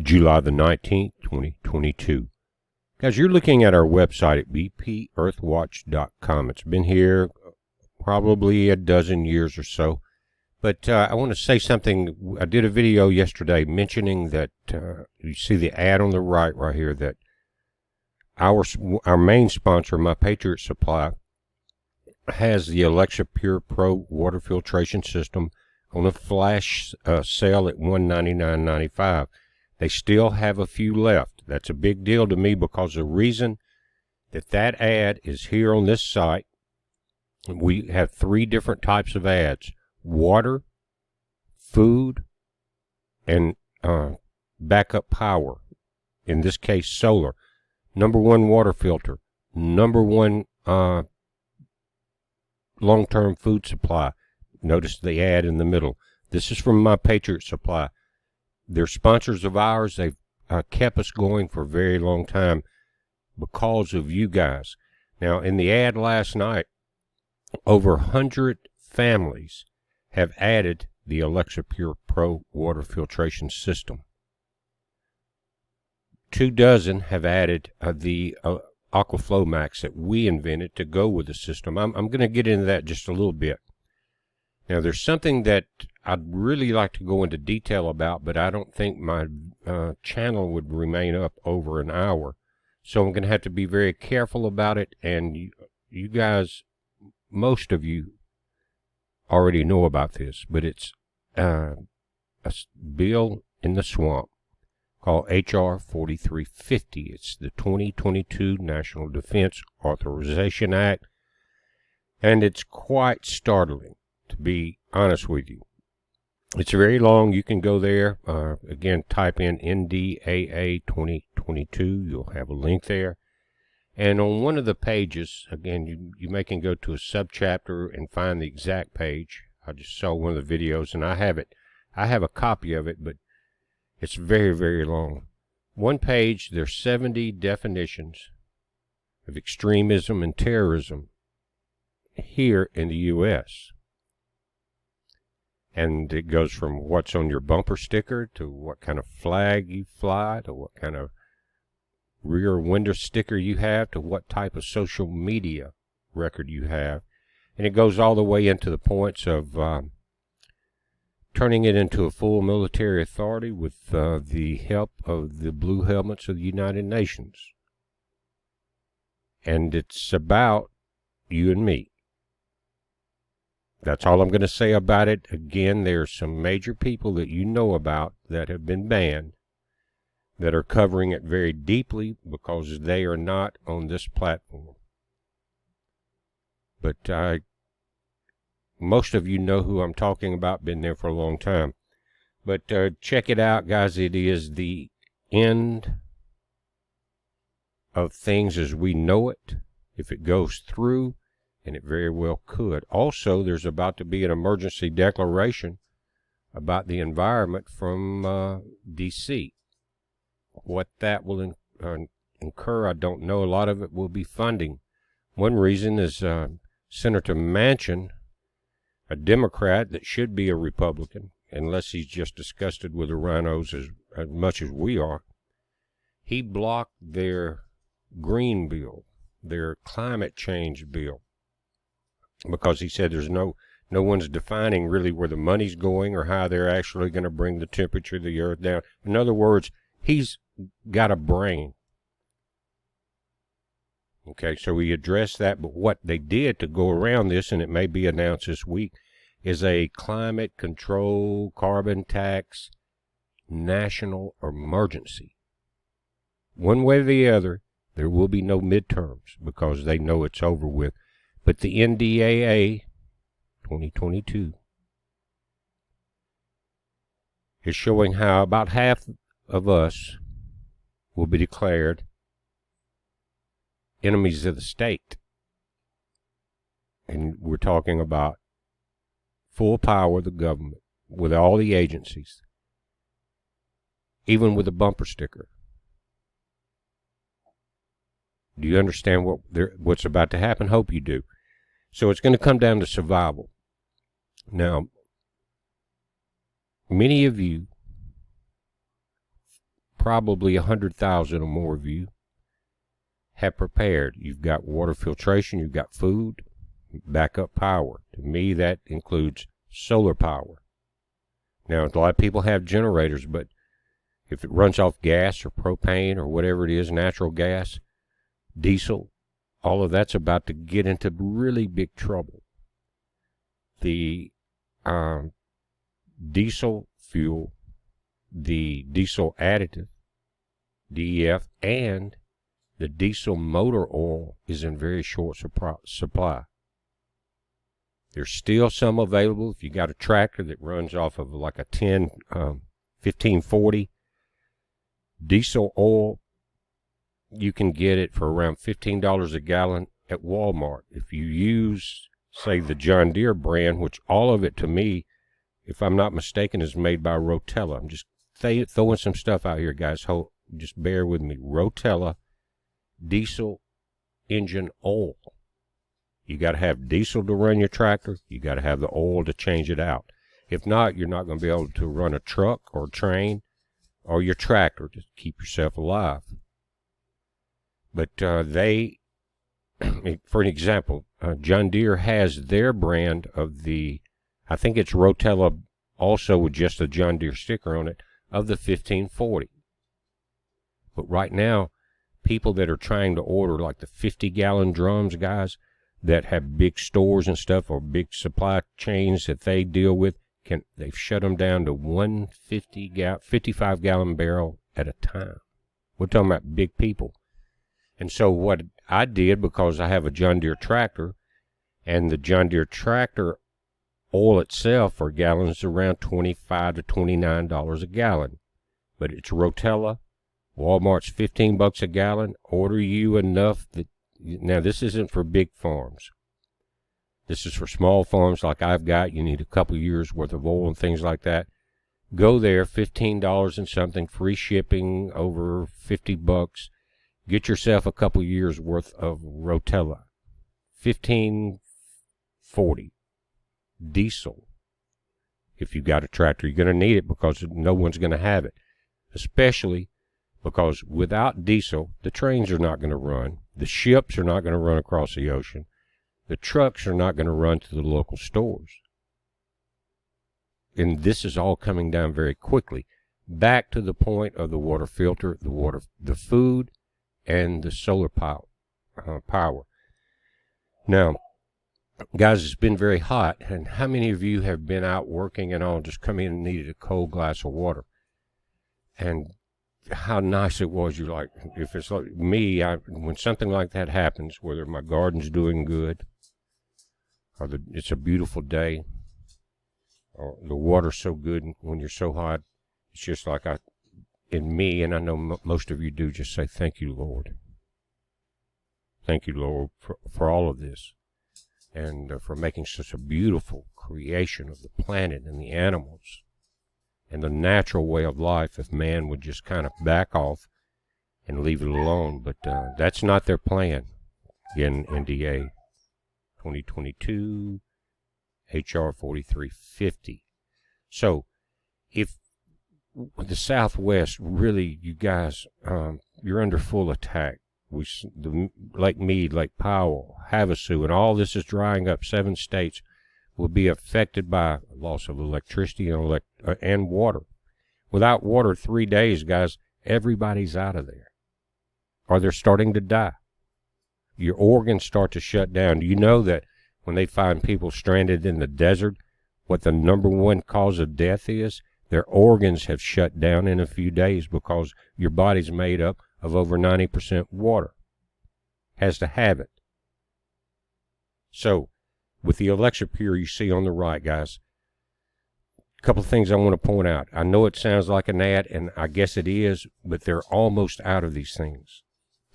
July the 19th, 2022. Guys, you're looking at our website at bpearthwatch.com. It's been here probably a dozen years or so. But I want to say something. I did a video yesterday mentioning that you see the ad on the right here that our main sponsor, My Patriot Supply, has the Alexa Pure Pro water filtration system on a flash sale at $199.95. They still have a few left. That's a big deal to me because the reason that ad is here on this site, we have 3 different types of ads: water, food, and backup power. In this case, solar. #1 water filter. #1 long-term food supply. Notice the ad in the middle. This is from My Patriot Supply. They're sponsors of ours. They've kept us going for a very long time because of you guys. Now, in the ad last night, over 100 families have added the Alexa Pure Pro water filtration system. 24 have added the Aquaflow Max that we invented to go with the system. I'm going to get into that just a little bit. Now, there's something that I'd really like to go into detail about, but I don't think my channel would remain up over an hour. So I'm going to have to be very careful about it, and you guys, most of you already know about this, but it's a bill in the swamp called H.R. 4350. It's the 2022 National Defense Authorization Act, and it's quite startling, to be honest with you. It's very long. You can go there. Again, type in NDAA 2022. You'll have a link there. And on one of the pages, again, you may can go to a subchapter and find the exact page. I just saw one of the videos, and I have it. I have a copy of it, but it's very, very long. One page, there's 70 definitions of extremism and terrorism here in the U.S., and it goes from what's on your bumper sticker to what kind of flag you fly to what kind of rear window sticker you have to what type of social media record you have. And it goes all the way into the points of turning it into a full military authority with the help of the Blue Helmets of the United Nations. And it's about you and me. That's all I'm going to say about it. Again, there's some major people that you know about that have been banned that are covering it very deeply because they are not on this platform. But most of you know who I'm talking about, been there for a long time. But check it out, guys. It is the end of things as we know it, if it goes through. And it very well could. Also, there's about to be an emergency declaration about the environment from D.C. What that will incur, I don't know. A lot of it will be funding. One reason is Senator Manchin, a Democrat that should be a Republican, unless he's just disgusted with the rhinos as much as we are. He blocked their green bill, their climate change bill, because he said there's no one's defining really where the money's going or how they're actually going to bring the temperature of the earth down. In other words, he's got a brain. Okay, so we addressed that, but what they did to go around this, and it may be announced this week, is a climate control carbon tax national emergency. One way or the other, there will be no midterms because they know it's over with. But the NDAA 2022 is showing how about half of us will be declared enemies of the state. And we're talking about full power of the government with all the agencies, even with a bumper sticker. Do you understand what's about to happen? Hope you do. So it's going to come down to survival. Now, many of you probably 100,000 or more of you have prepared. You've got water filtration, you've got food, backup power. To me, that includes solar power. Now, a lot of people have generators, but if it runs off gas or propane or whatever it is, natural gas, diesel, all of that's about to get into really big trouble. The diesel fuel, the diesel additive, DEF, and the diesel motor oil is in very short supply. There's still some available if you got a tractor that runs off of like a 1540 diesel oil. You can get it for around $15 a gallon at Walmart. If you use, say, the John Deere brand, which all of it to me, if I'm not mistaken, is made by Rotella. I'm just throwing some stuff out here, guys. Just bear with me. Rotella diesel engine oil. You got to have diesel to run your tractor. You got to have the oil to change it out. If not, you're not going to be able to run a truck or train or your tractor to keep yourself alive. But they, for an example, John Deere has their brand of the, I think it's Rotella also with just a John Deere sticker on it, of the 1540. But right now, people that are trying to order like the 50-gallon drums, guys, that have big stores and stuff or big supply chains that they deal with, they've shut them down to 55-gallon barrel at a time. We're talking about big people. And so what I did, because I have a John Deere tractor, and the John Deere tractor oil itself for gallons is around $25 to $29 a gallon. But it's Rotella. Walmart's $15 a gallon. Order you enough that, now this isn't for big farms. This is for small farms like I've got. You need a couple years worth of oil and things like that. Go there, $15 and something, free shipping over $50. Get yourself a couple years worth of Rotella. 1540 diesel. If you've got a tractor, you're going to need it because no one's going to have it. Especially because without diesel, the trains are not going to run. The ships are not going to run across the ocean. The trucks are not going to run to the local stores. And this is all coming down very quickly. Back to the point of the water filter, the food, and the solar power. Now, guys, it's been very hot, and how many of you have been out working and all, just come in and needed a cold glass of water? And how nice it was. You're like, if it's like me, when something like that happens, whether my garden's doing good, or it's a beautiful day, or the water's so good when you're so hot, it's just like in me, and I know most of you do, just say, thank you, Lord. Thank you, Lord, for all of this, and for making such a beautiful creation of the planet and the animals and the natural way of life, if man would just kind of back off and leave it alone. But that's not their plan. Again, NDA 2022, HR 4350. So if the Southwest, really, you guys, you're under full attack. Lake Mead, Lake Powell, Havasu, and all this is drying up. 7 states will be affected by loss of electricity and water. Without water 3 days, guys, everybody's out of there. Or they're starting to die. Your organs start to shut down. Do you know that when they find people stranded in the desert, what the #1 cause of death is? Their organs have shut down in a few days because your body's made up of over 90% water. Has to have it. So, with the Electropure you see on the right, guys, a couple of things I want to point out. I know it sounds like an ad, and I guess it is, but they're almost out of these things.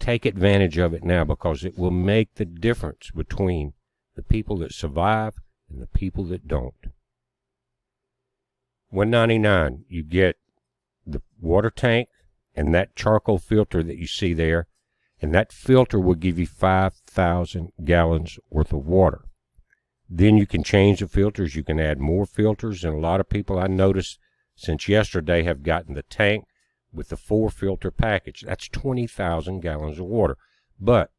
Take advantage of it now, because it will make the difference between the people that survive and the people that don't. $199, you get the water tank and that charcoal filter that you see there, and that filter will give you 5,000 gallons worth of water. Then you can change the filters. You can add more filters, and a lot of people I noticed since yesterday have gotten the tank with the 4-filter package. That's 20,000 gallons of water. But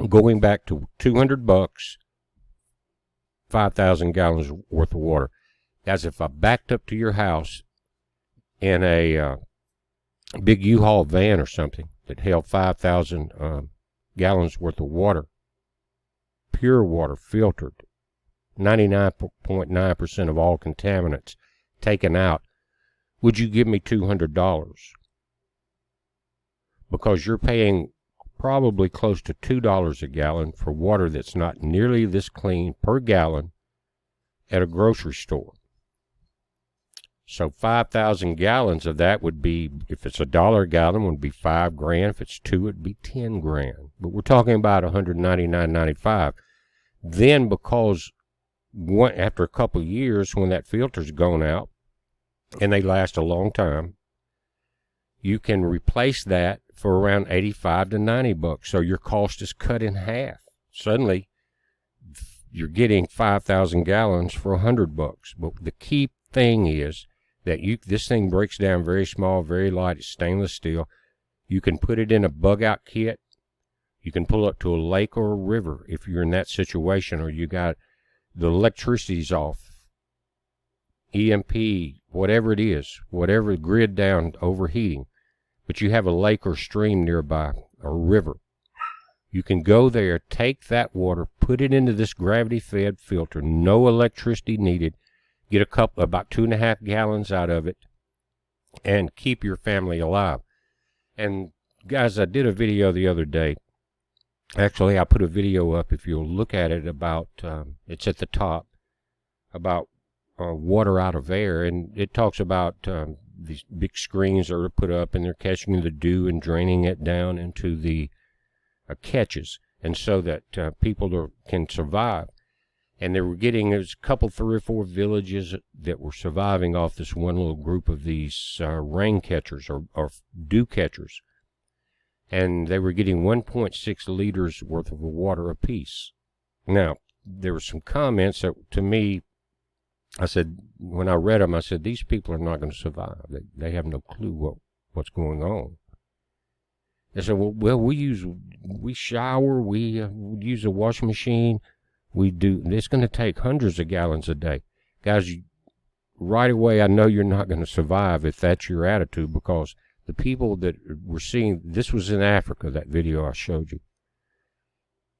going back to $200, 5,000 gallons worth of water. Guys, if I backed up to your house in a big U-Haul van or something that held 5,000 gallons worth of water, pure water, filtered, 99.9% of all contaminants taken out, would you give me $200? Because you're paying probably close to $2 a gallon for water that's not nearly this clean per gallon at a grocery store. So 5,000 gallons of that would be, if it's $1 a gallon, would be $5,000. If it's 2, it'd be $10,000. But we're talking about $199.95. Then, because after a couple of years, when that filter's gone out, and they last a long time, you can replace that for around $85 to $90. So your cost is cut in half. Suddenly, you're getting 5,000 gallons for $100. But the key thing is that this thing breaks down very small, very light. It's stainless steel. You can put it in a bug-out kit. You can pull it to a lake or a river if you're in that situation, or you got the electricity's off, EMP, whatever it is, whatever, grid down, overheating, but you have a lake or stream nearby, or river. You can go there, take that water, put it into this gravity-fed filter, no electricity needed, get about 2.5 gallons out of it, and keep your family alive. And guys, I did a video the other day. Actually, I put a video up, if you'll look at it, about, it's at the top, about water out of air, and it talks about these big screens that are put up, and they're catching the dew and draining it down into the catches, and so that people can survive. And they were getting, there's a couple, 3 or 4 villages that were surviving off this one little group of these rain catchers, or dew catchers. And they were getting 1.6 liters worth of water apiece. Now, there were some comments that, to me, I said, when I read them, I said, these people are not going to survive. They have no clue what's going on. They said, well, we shower, we use a washing machine, it's going to take hundreds of gallons a day. Guys, right away, I know you're not going to survive if that's your attitude, because the people that were seeing, this was in Africa, that video I showed you.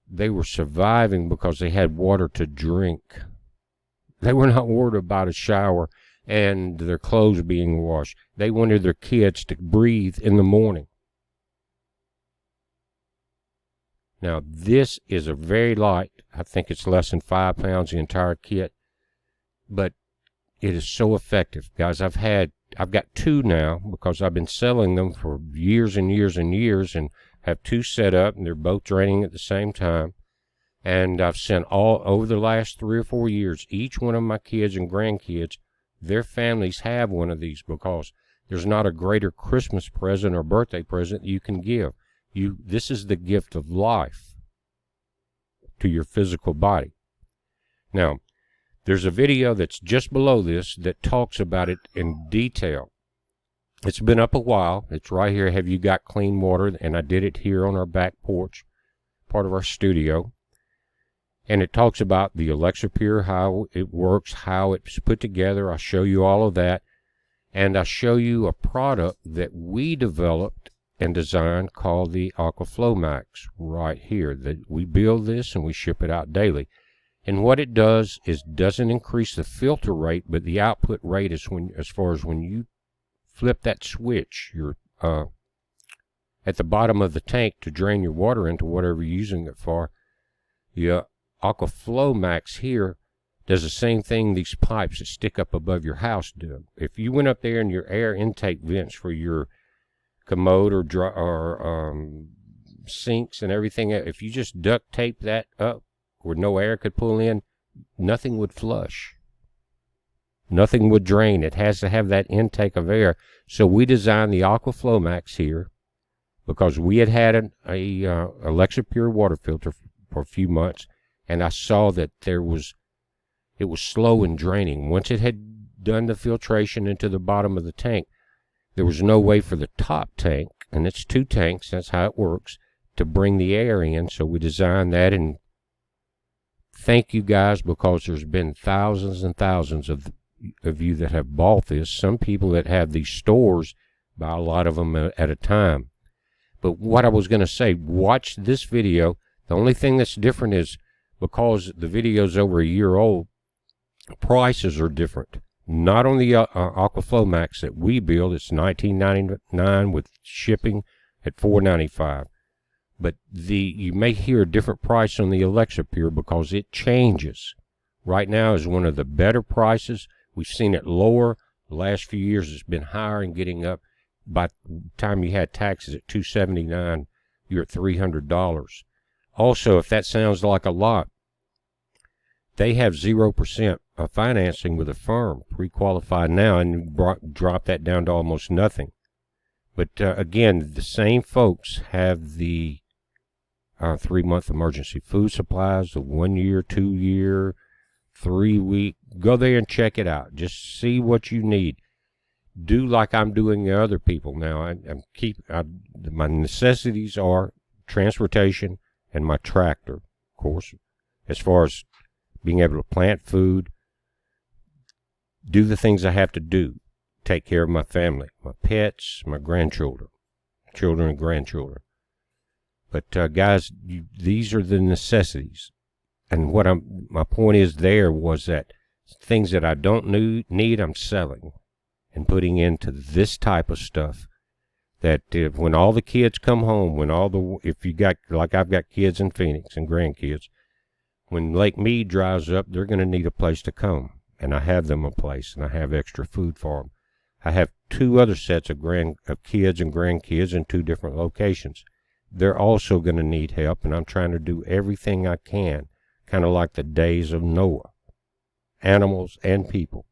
They were surviving because they had water to drink. They were not worried about a shower and their clothes being washed. They wanted their kids to breathe in the morning. Now, this is a very light, I think it's less than 5 pounds, the entire kit, but it is so effective. Guys, I've got 2 now, because I've been selling them for years and years and years, and have 2 set up, and they're both draining at the same time. And I've sent all over the last 3 or 4 years, each one of my kids and grandkids, their families have one of these, because there's not a greater Christmas present or birthday present you can give. This is the gift of life to your physical body. Now, there's a video that's just below this that talks about it in detail. It's been up a while. It's right here, Have You Got Clean Water? And I did it here on our back porch, part of our studio. And it talks about the Alexa Pure, how it works, how it's put together. I show you all of that. And I show you a product that we developed and designed called the AquaFlow Max right here. That we build this and we ship it out daily. And what it does is doesn't increase the filter rate, but the output rate is as far as when you flip that switch, you're at the bottom of the tank to drain your water into whatever you're using it for. The AquaFlow Max here does the same thing these pipes that stick up above your house do. If you went up there and your air intake vents for your commode or sinks and everything, if you just duct tape that up where no air could pull in, nothing would flush. Nothing would drain. It has to have that intake of air. So we designed the AquaFlow Max here because we had a Alexa Pure water filter for a few months, and I saw that it was slow in draining. Once it had done the filtration into the bottom of the tank, there was no way for the top tank, and it's 2 tanks, that's how it works, to bring the air in. So we designed that, and thank you guys, because there's been thousands and thousands of you that have bought this. Some people that have these stores buy a lot of them at a time. But what I was going to say, watch this video. The only thing that's different is because the video's over a year old, prices are different. Not on the Aquaflow Max that we build, it's $19.99 with shipping at $4.95. But you may hear a different price on the Alexa Pure because it changes. Right now is one of the better prices. We've seen it lower. The last few years it's been higher and getting up. By the time you had taxes at $279, you're at $300. Also, if that sounds like a lot, they have 0% of financing with a firm, pre-qualified now, and drop that down to almost nothing. But again, the same folks have the 3-month emergency food supplies, the 1 year, 2 year, 3 week. Go there and check it out. Just see what you need. Do like I'm doing to other people now. My necessities are transportation and my tractor, of course, as far as being able to plant food, do the things I have to do, take care of my family, my pets, my grandchildren, children and grandchildren. But guys, these are the necessities. And my point is there was that things that I don't need, I'm selling and putting into this type of stuff. That when all the kids come home, if you got, like I've got kids in Phoenix and grandkids, when Lake Mead dries up, they're going to need a place to come. And I have them a place, and I have extra food for them. I have 2 other sets of kids and grandkids in 2 different locations. They're also going to need help, and I'm trying to do everything I can, kind of like the days of Noah, animals and people.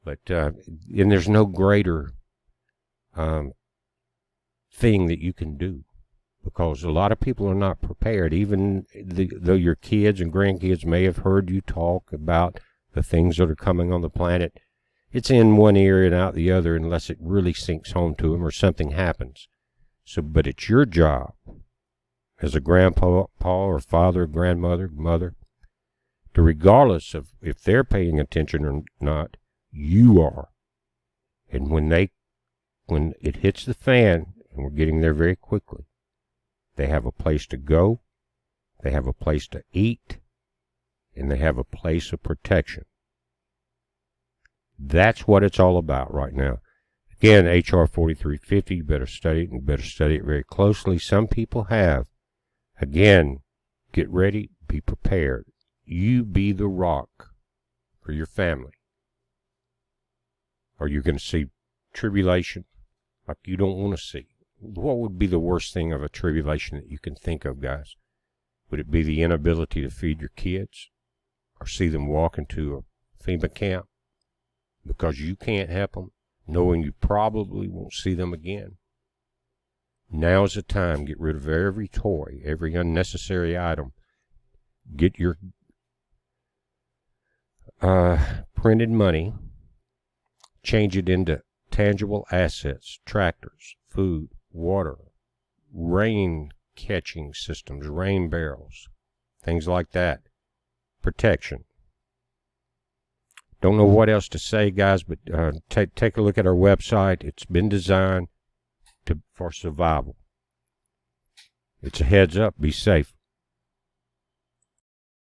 But and there's no greater thing that you can do, because a lot of people are not prepared. Even though your kids and grandkids may have heard you talk about the things that are coming on the planet, it's in one ear and out the other unless it really sinks home to them or something happens. But it's your job as a grandpa or father, grandmother, mother, to, regardless of if they're paying attention or not, you are. And when it hits the fan, and we're getting there very quickly, they have a place to go, they have a place to eat, and they have a place of protection. That's what it's all about right now. Again, HR 4350, you better study it, and better study it very closely. Some people have. Again, get ready, be prepared. You be the rock for your family. Are you going to see tribulation like you don't want to see? What would be the worst thing of a tribulation that you can think of, guys? Would it be the inability to feed your kids? Or see them walk into a FEMA camp because you can't help them, knowing you probably won't see them again? Now's the time. Get rid of every toy, every unnecessary item. Get your printed money, change it into tangible assets, tractors, food, water, rain catching systems, rain barrels, things like that. Protection. Don't know what else to say, guys, but take a look at our website. It's been designed for survival. It's a heads up. Be safe.